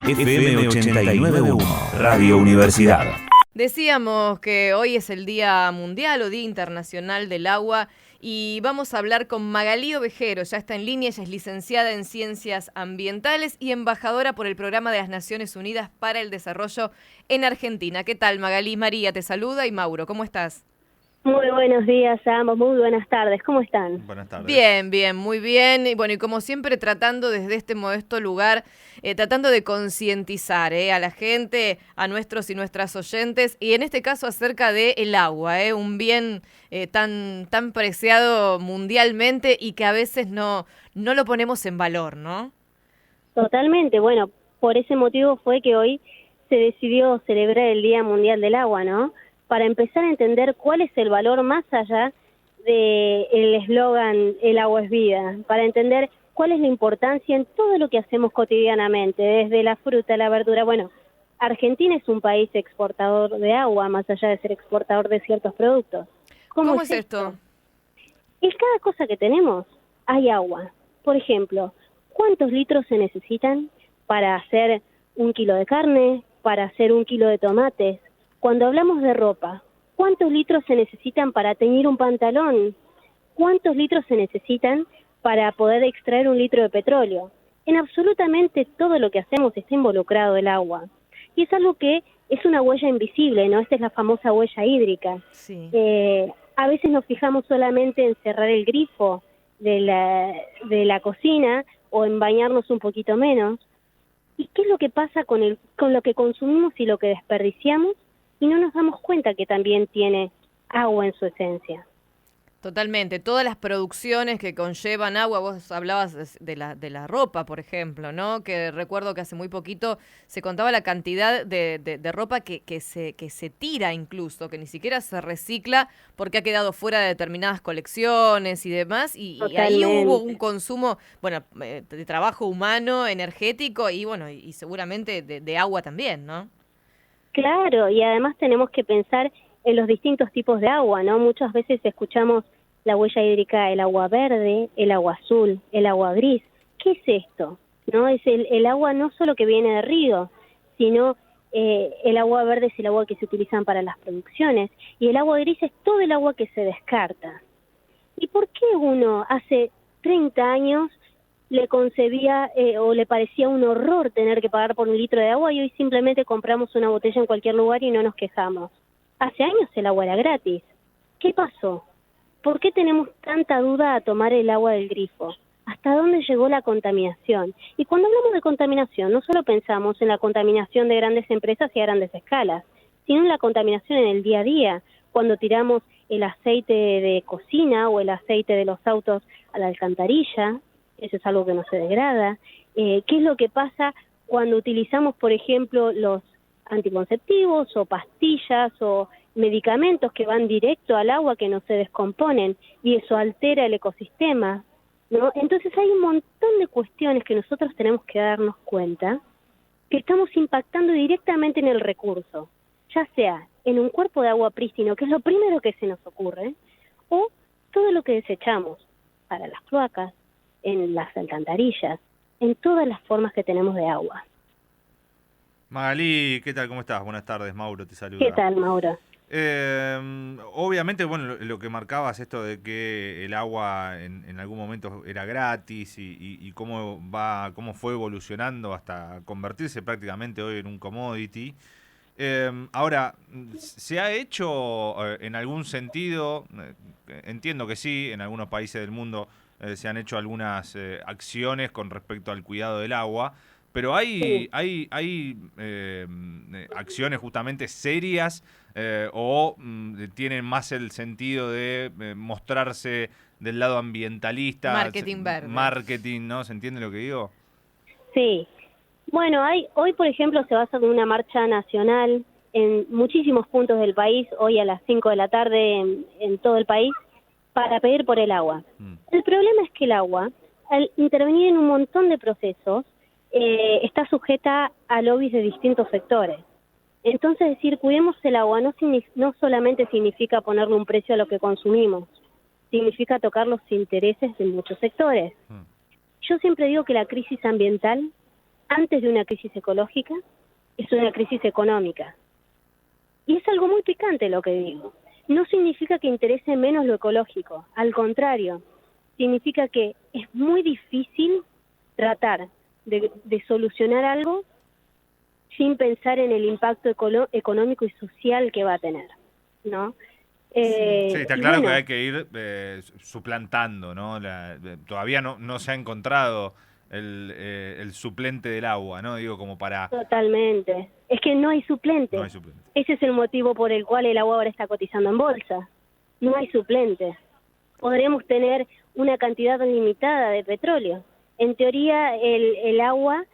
FM 89.1, Radio Universidad. Decíamos que hoy es el Día Mundial o Día Internacional del Agua y vamos a hablar con Magalí Ovejero. Ya está en línea, ella es licenciada en Ciencias Ambientales y embajadora por el Programa de las Naciones Unidas para el Desarrollo en Argentina. ¿Qué tal, Magalí? María te saluda y Mauro, ¿cómo estás? Muy buenos días a ambos, muy buenas tardes, ¿cómo están? Buenas tardes. Bien, muy bien. Y bueno, y como siempre tratando desde este modesto lugar, tratando de concientizar a la gente, a nuestros y nuestras oyentes, y en este caso acerca del agua, un bien tan preciado mundialmente y que a veces no lo ponemos en valor, ¿no? Totalmente, bueno, por ese motivo fue que hoy se decidió celebrar el Día Mundial del Agua, ¿no? Para empezar a entender cuál es el valor más allá del eslogan "el agua es vida", para entender cuál es la importancia en todo lo que hacemos cotidianamente, desde la fruta, la verdura. Bueno, Argentina es un país exportador de agua, más allá de ser exportador de ciertos productos. ¿Cómo es esto? En cada cosa que tenemos hay agua. Por ejemplo, ¿cuántos litros se necesitan para hacer 1 kilo de carne, para hacer 1 kilo de tomates? Cuando hablamos de ropa, ¿cuántos litros se necesitan para teñir un pantalón? ¿Cuántos litros se necesitan para poder extraer 1 litro de petróleo? En absolutamente todo lo que hacemos está involucrado el agua. Y es algo que es una huella invisible, ¿no? Esta es la famosa huella hídrica. Sí. A veces nos fijamos solamente en cerrar el grifo de la cocina o en bañarnos un poquito menos. ¿Y qué es lo que pasa con lo que consumimos y lo que desperdiciamos? Y no nos damos cuenta que también tiene agua en su esencia. Totalmente, todas las producciones que conllevan agua, vos hablabas de la ropa, por ejemplo, ¿no? Que recuerdo que hace muy poquito se contaba la cantidad de ropa que se tira incluso, que ni siquiera se recicla porque ha quedado fuera de determinadas colecciones y demás, y ahí hubo un consumo, bueno, de trabajo humano, energético y bueno, y seguramente de agua también, ¿no? Claro, y además tenemos que pensar en los distintos tipos de agua, ¿no? Muchas veces escuchamos la huella hídrica, el agua verde, el agua azul, el agua gris. ¿Qué es esto? ¿No? Es el agua no solo que viene de río, sino el agua verde es el agua que se utilizan para las producciones y el agua gris es todo el agua que se descarta. ¿Y por qué uno hace 30 años le concebía o le parecía un horror tener que pagar por 1 litro de agua y hoy simplemente compramos una botella en cualquier lugar y no nos quejamos? Hace años el agua era gratis. ¿Qué pasó? ¿Por qué tenemos tanta duda a tomar el agua del grifo? ¿Hasta dónde llegó la contaminación? Y cuando hablamos de contaminación, no solo pensamos en la contaminación de grandes empresas y a grandes escalas, sino en la contaminación en el día a día, cuando tiramos el aceite de cocina o el aceite de los autos a la alcantarilla. Eso es algo que no se degrada. ¿Qué es lo que pasa cuando utilizamos, por ejemplo, los anticonceptivos o pastillas o medicamentos que van directo al agua que no se descomponen y eso altera el ecosistema, ¿no? Entonces hay un montón de cuestiones que nosotros tenemos que darnos cuenta que estamos impactando directamente en el recurso, ya sea en un cuerpo de agua prístino, que es lo primero que se nos ocurre, o todo lo que desechamos para las cloacas, en las alcantarillas, en todas las formas que tenemos de agua. Magalí, ¿qué tal? ¿Cómo estás? Buenas tardes, Mauro te saluda. ¿Qué tal, Mauro? Obviamente, bueno, lo que marcabas esto de que el agua en algún momento era gratis y cómo fue evolucionando hasta convertirse prácticamente hoy en un commodity. Ahora, ¿se ha hecho en algún sentido? Entiendo que sí, en algunos países del mundo se han hecho algunas acciones con respecto al cuidado del agua, pero hay acciones justamente serias o tienen más el sentido de mostrarse del lado ambientalista, Marketing verde. Marketing, ¿no? ¿Se entiende lo que digo? Sí. Bueno, hoy, por ejemplo, se va a hacer una marcha nacional en muchísimos puntos del país, hoy a las 5 de la tarde en todo el país, para pedir por el agua. El problema es que el agua, al intervenir en un montón de procesos, está sujeta a lobbies de distintos sectores. Entonces, decir cuidemos el agua no solamente significa ponerle un precio a lo que consumimos, significa tocar los intereses de muchos sectores. Yo siempre digo que la crisis ambiental antes de una crisis ecológica, es una crisis económica. Y es algo muy picante lo que digo. No significa que interese menos lo ecológico, al contrario, significa que es muy difícil tratar de solucionar algo sin pensar en el impacto económico y social que va a tener, ¿no? Sí, está claro bueno, que hay que ir suplantando, ¿no? Todavía no se ha encontrado el suplente del agua, ¿no? Digo, como para... totalmente. Es que no hay suplente. No hay suplente. Ese es el motivo por el cual el agua ahora está cotizando en bolsa. No hay suplente. Podremos tener una cantidad limitada de petróleo. En teoría, el agua,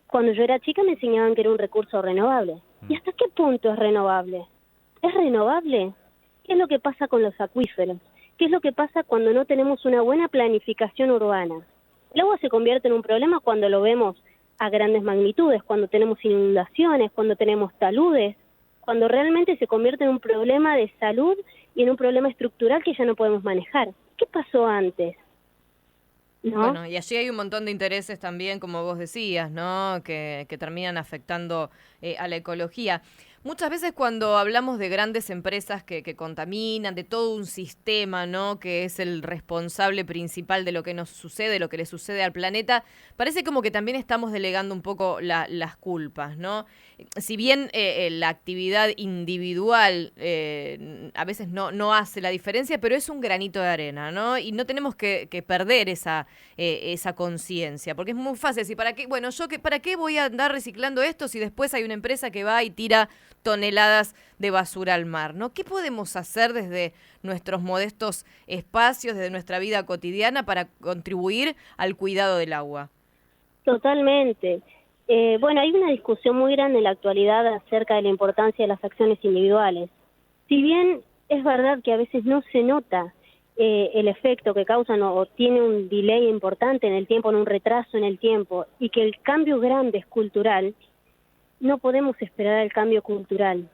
cuando yo era chica me enseñaban que era un recurso renovable. ¿Y hasta qué punto es renovable? ¿Es renovable? ¿Qué es lo que pasa con los acuíferos? ¿Qué es lo que pasa cuando no tenemos una buena planificación urbana? El agua se convierte en un problema cuando lo vemos a grandes magnitudes, cuando tenemos inundaciones, cuando tenemos taludes, cuando realmente se convierte en un problema de salud y en un problema estructural que ya no podemos manejar. ¿Qué pasó antes? ¿No? Bueno, y allí hay un montón de intereses también, como vos decías, ¿no? Que terminan afectando a la ecología. Muchas veces cuando hablamos de grandes empresas que contaminan, de todo un sistema, ¿no? Que es el responsable principal de lo que nos sucede, lo que le sucede al planeta, parece como que también estamos delegando un poco las culpas, ¿no? Si bien la actividad individual a veces no hace la diferencia, pero es un granito de arena, ¿no? Y no tenemos que perder esa conciencia, porque es muy fácil. Si para qué, bueno, ¿para qué voy a andar reciclando esto si después hay una empresa que va y tira toneladas de basura al mar, ¿no? ¿Qué podemos hacer desde nuestros modestos espacios, desde nuestra vida cotidiana para contribuir al cuidado del agua? Totalmente. Bueno, hay una discusión muy grande en la actualidad acerca de la importancia de las acciones individuales. Si bien es verdad que a veces no se nota el efecto que causan o tiene un delay importante en el tiempo, en un retraso en el tiempo, y que el cambio grande es cultural, no podemos esperar el cambio cultural.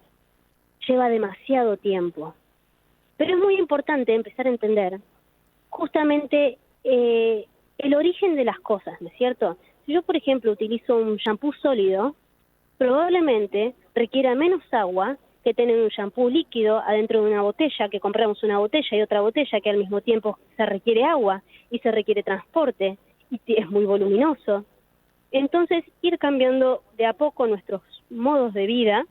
Lleva demasiado tiempo. Pero es muy importante empezar a entender justamente el origen de las cosas, ¿no es cierto? Si yo, por ejemplo, utilizo un shampoo sólido, probablemente requiera menos agua que tener un shampoo líquido adentro de una botella, que compramos una botella y otra botella que al mismo tiempo se requiere agua y se requiere transporte y es muy voluminoso. Entonces, ir cambiando de a poco nuestros modos de vida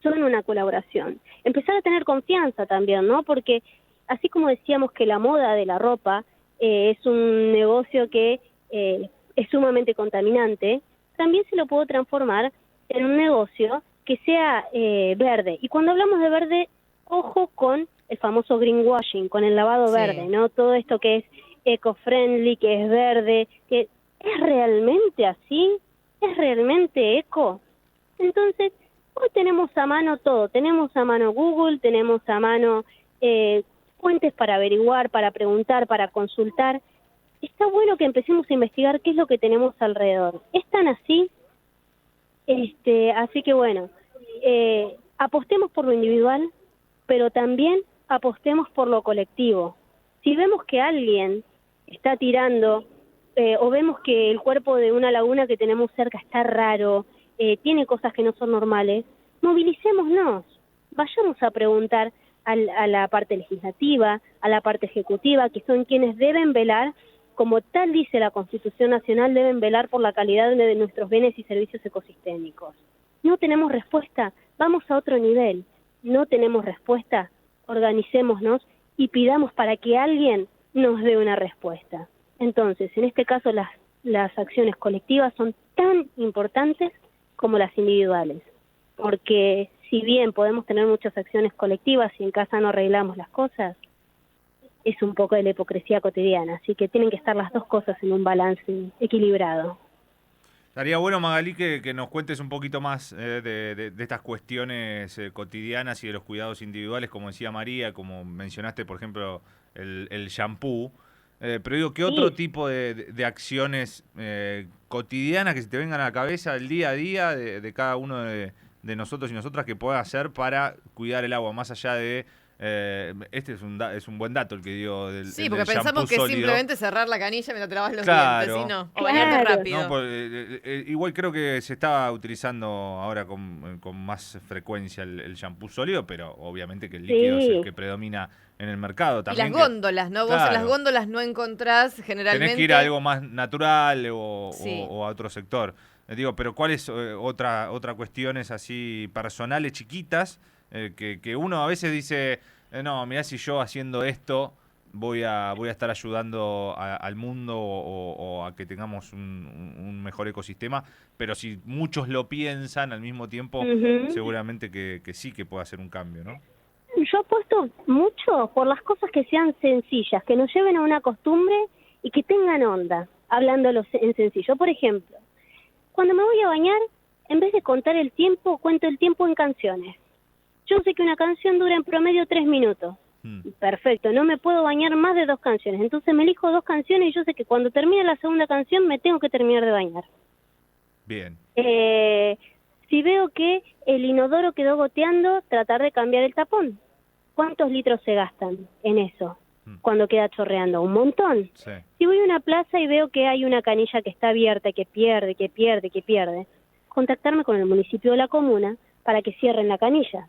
son una colaboración. Empezar a tener confianza también, ¿no? Porque así como decíamos que la moda de la ropa es un negocio que es sumamente contaminante, también se lo puedo transformar en un negocio que sea verde. Y cuando hablamos de verde, ojo con el famoso greenwashing, con el lavado verde, ¿no? Todo esto que es eco-friendly, que es verde, que ¿es realmente así? ¿Es realmente eco? Entonces, hoy tenemos a mano todo. Tenemos a mano Google, tenemos a mano fuentes para averiguar, para preguntar, para consultar. Está bueno que empecemos a investigar qué es lo que tenemos alrededor. ¿Es tan así? Así que bueno, apostemos por lo individual, pero también apostemos por lo colectivo. Si vemos que alguien está tirando o vemos que el cuerpo de una laguna que tenemos cerca está raro, tiene cosas que no son normales, movilicémonos, vayamos a preguntar a la parte legislativa, a la parte ejecutiva, que son quienes deben velar, como tal dice la Constitución Nacional, deben velar por la calidad de nuestros bienes y servicios ecosistémicos. No tenemos respuesta, vamos a otro nivel. No tenemos respuesta, organicémonos y pidamos para que alguien nos dé una respuesta. Entonces, en este caso, las acciones colectivas son tan importantes como las individuales, porque si bien podemos tener muchas acciones colectivas y en casa no arreglamos las cosas, es un poco de la hipocresía cotidiana, así que tienen que estar las dos cosas en un balance equilibrado. Estaría bueno, Magalí, que nos cuentes un poquito más de estas cuestiones cotidianas y de los cuidados individuales, como decía María, como mencionaste, por ejemplo, el shampoo. Pero digo, ¿qué otro tipo de acciones cotidianas que se te vengan a la cabeza el día a día de cada uno de nosotros y nosotras que pueda hacer para cuidar el agua, más allá de Este es un buen dato el que dio del Sí, el porque del pensamos shampoo que es sólido. simplemente cerrar la canilla mientras te lavas los Claro. dientes, ¿sí? No, o Claro. bañarte rápido. No, igual creo que se está utilizando ahora con más frecuencia el shampoo sólido, pero obviamente que el líquido es el Sí. que predomina en el mercado. Y También las góndolas, ¿no? Vos en las Claro. góndolas no encontrás generalmente... Tenés que ir a algo más natural o, Sí. o a otro sector. Digo, pero ¿cuáles otra cuestiones así personales, chiquitas, que uno a veces dice, no, mirá, si yo haciendo esto voy a estar ayudando al mundo o a que tengamos un mejor ecosistema, pero si muchos lo piensan al mismo tiempo, Ujú. seguramente que sí que puede hacer un cambio, ¿no? Yo apuesto mucho por las cosas que sean sencillas, que nos lleven a una costumbre y que tengan onda, hablándolo en sencillo. Por ejemplo, cuando me voy a bañar, en vez de contar el tiempo, cuento el tiempo en canciones. Yo sé que una canción dura en promedio 3 minutos. Perfecto, no me puedo bañar más de 2 canciones. Entonces me elijo 2 canciones y yo sé que cuando termine la segunda canción me tengo que terminar de bañar. Bien. Si veo que el inodoro quedó goteando, tratar de cambiar el tapón. ¿Cuántos litros se gastan en eso cuando queda chorreando? Un montón. Sí. Si voy a una plaza y veo que hay una canilla que está abierta, que pierde, contactarme con el municipio de la comuna para que cierren la canilla.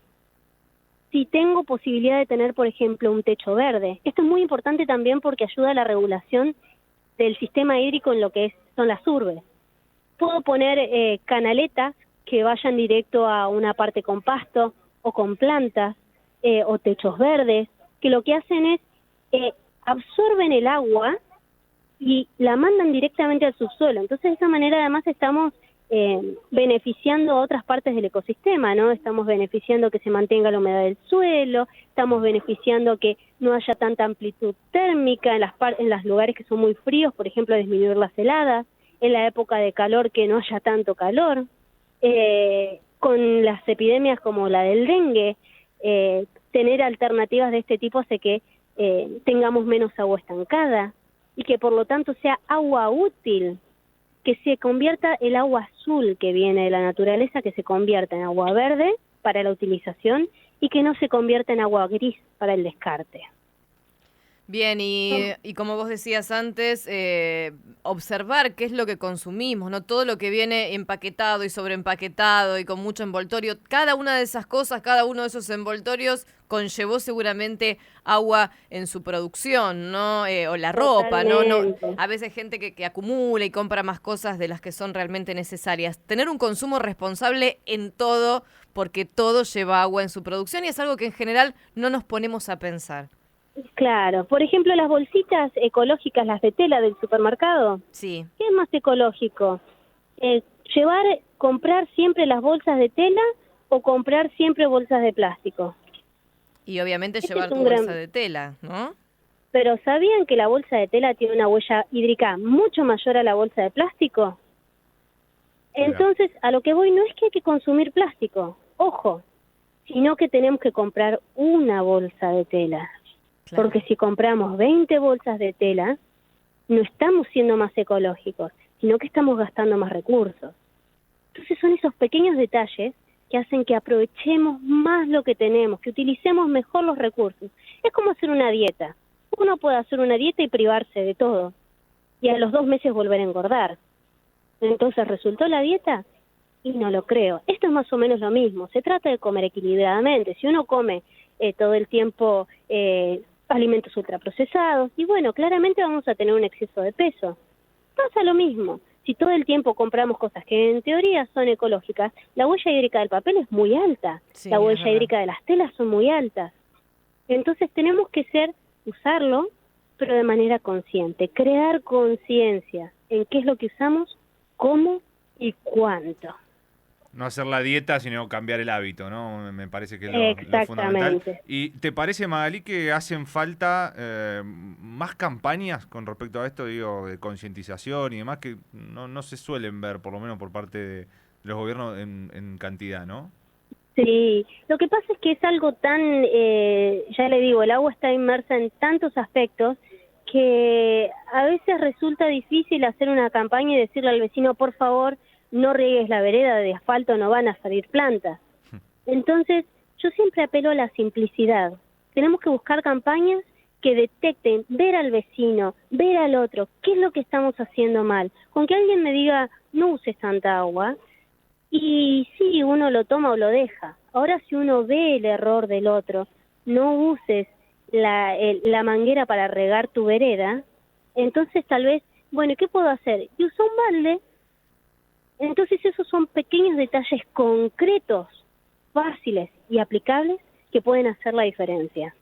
Si tengo posibilidad de tener, por ejemplo, un techo verde. Esto es muy importante también porque ayuda a la regulación del sistema hídrico en lo que son las urbes. Puedo poner canaletas que vayan directo a una parte con pasto o con plantas o techos verdes, que lo que hacen es absorben el agua y la mandan directamente al subsuelo. Entonces, de esa manera, además, estamos beneficiando a otras partes del ecosistema, ¿no? Estamos beneficiando que se mantenga la humedad del suelo, estamos beneficiando que no haya tanta amplitud térmica en los lugares que son muy fríos, por ejemplo, disminuir las heladas, en la época de calor que no haya tanto calor, con las epidemias como la del dengue, tener alternativas de este tipo hace que tengamos menos agua estancada y que por lo tanto sea agua útil, que se convierta el agua azul que viene de la naturaleza, que se convierta en agua verde para la utilización y que no se convierta en agua gris para el descarte. Bien, y como vos decías antes, observar qué es lo que consumimos, ¿no? Todo lo que viene empaquetado y sobreempaquetado y con mucho envoltorio, cada una de esas cosas, cada uno de esos envoltorios conllevó seguramente agua en su producción, ¿no? O la ropa, ¿no? A veces gente que acumula y compra más cosas de las que son realmente necesarias. Tener un consumo responsable en todo, porque todo lleva agua en su producción y es algo que en general no nos ponemos a pensar. Claro, por ejemplo, las bolsitas ecológicas, las de tela del supermercado. Sí. ¿Qué es más ecológico? ¿Comprar siempre las bolsas de tela o comprar siempre bolsas de plástico? Y obviamente Este llevar tu bolsa de tela, ¿no? Pero ¿sabían que la bolsa de tela tiene una huella hídrica mucho mayor a la bolsa de plástico? Entonces, a lo que voy no es que hay que consumir plástico, ojo, sino que tenemos que comprar una bolsa de tela. Claro. Porque si compramos 20 bolsas de tela, no estamos siendo más ecológicos, sino que estamos gastando más recursos. Entonces son esos pequeños detalles que hacen que aprovechemos más lo que tenemos, que utilicemos mejor los recursos. Es como hacer una dieta. Uno puede hacer una dieta y privarse de todo, y a los 2 meses volver a engordar. Entonces, ¿resultó la dieta? Y no lo creo. Esto es más o menos lo mismo. Se trata de comer equilibradamente. Si uno come todo el tiempo alimentos ultraprocesados, y bueno, claramente vamos a tener un exceso de peso. Pasa lo mismo. Si todo el tiempo compramos cosas que en teoría son ecológicas, la huella hídrica del papel es muy alta, sí, la huella hídrica de las telas son muy altas. Entonces tenemos que usarlo, pero de manera consciente, crear conciencia en qué es lo que usamos, cómo y cuánto. No hacer la dieta, sino cambiar el hábito, ¿no? Me parece que es lo fundamental. ¿Y te parece, Magalí, que hacen falta más campañas con respecto a esto, digo, de concientización y demás, que no se suelen ver, por lo menos por parte de los gobiernos, en cantidad, ¿no? Sí, lo que pasa es que es algo tan, ya le digo, el agua está inmersa en tantos aspectos que a veces resulta difícil hacer una campaña y decirle al vecino, por favor, no riegues la vereda, de asfalto no van a salir plantas. Entonces, yo siempre apelo a la simplicidad. Tenemos que buscar campañas que detecten, ver al vecino, ver al otro, qué es lo que estamos haciendo mal. Con que alguien me diga, no uses tanta agua, y sí, uno lo toma o lo deja. Ahora si uno ve el error del otro, no uses la manguera para regar tu vereda, entonces tal vez, bueno, ¿qué puedo hacer? Y uso un balde. Entonces esos son pequeños detalles concretos, fáciles y aplicables que pueden hacer la diferencia.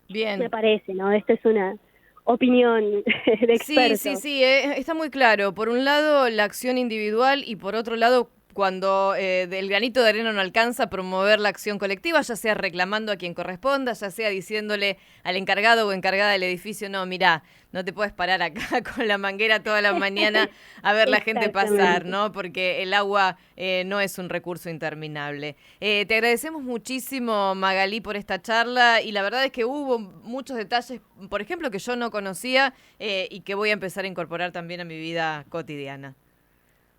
Bien. Me parece, ¿no? Esta es una opinión de expertos. Sí, está muy claro. Por un lado, la acción individual y por otro lado, cuando del granito de arena no alcanza, promover la acción colectiva, ya sea reclamando a quien corresponda, ya sea diciéndole al encargado o encargada del edificio, no, mirá, no te puedes parar acá con la manguera toda la mañana a ver la gente pasar, ¿no? Porque el agua no es un recurso interminable. Te agradecemos muchísimo, Magalí, por esta charla y la verdad es que hubo muchos detalles, por ejemplo, que yo no conocía y que voy a empezar a incorporar también a mi vida cotidiana.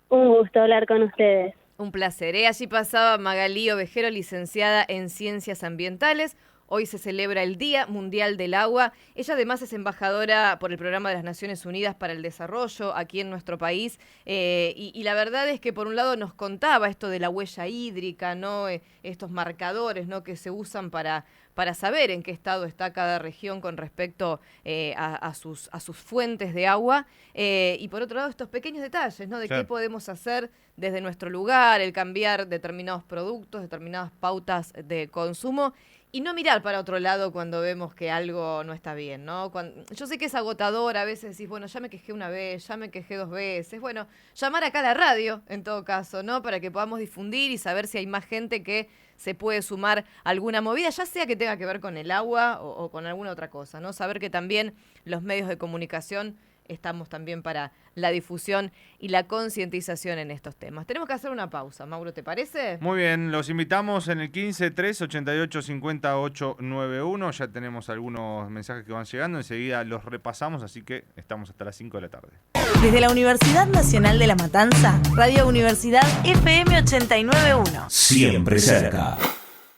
Un gusto hablar con ustedes. Un placer. Allí pasaba Magalí Ovejero, licenciada en Ciencias Ambientales. Hoy se celebra el Día Mundial del Agua. Ella además es embajadora por el Programa de las Naciones Unidas para el Desarrollo aquí en nuestro país. Y la verdad es que por un lado nos contaba esto de la huella hídrica, ¿no? Estos marcadores, ¿no? Que se usan para saber en qué estado está cada región con respecto a sus fuentes de agua. Y por otro lado, estos pequeños detalles, ¿no? De claro, qué podemos hacer desde nuestro lugar, el cambiar determinados productos, determinadas pautas de consumo. Y no mirar para otro lado cuando vemos que algo no está bien, ¿no? Yo sé que es agotador, a veces decís, bueno, ya me quejé una vez, ya me quejé 2 veces. Bueno, llamar acá a la radio, en todo caso, ¿no? Para que podamos difundir y saber si hay más gente que se puede sumar a alguna movida, ya sea que tenga que ver con el agua o con alguna otra cosa, ¿no? Saber que también los medios de comunicación estamos también para la difusión y la concientización en estos temas. Tenemos que hacer una pausa, Mauro, ¿te parece? Muy bien, los invitamos en el 15-388-5891. Ya tenemos algunos mensajes que van llegando, enseguida los repasamos, así que estamos hasta las 5 de la tarde. Desde la Universidad Nacional de La Matanza, Radio Universidad FM 89.1. Siempre cerca.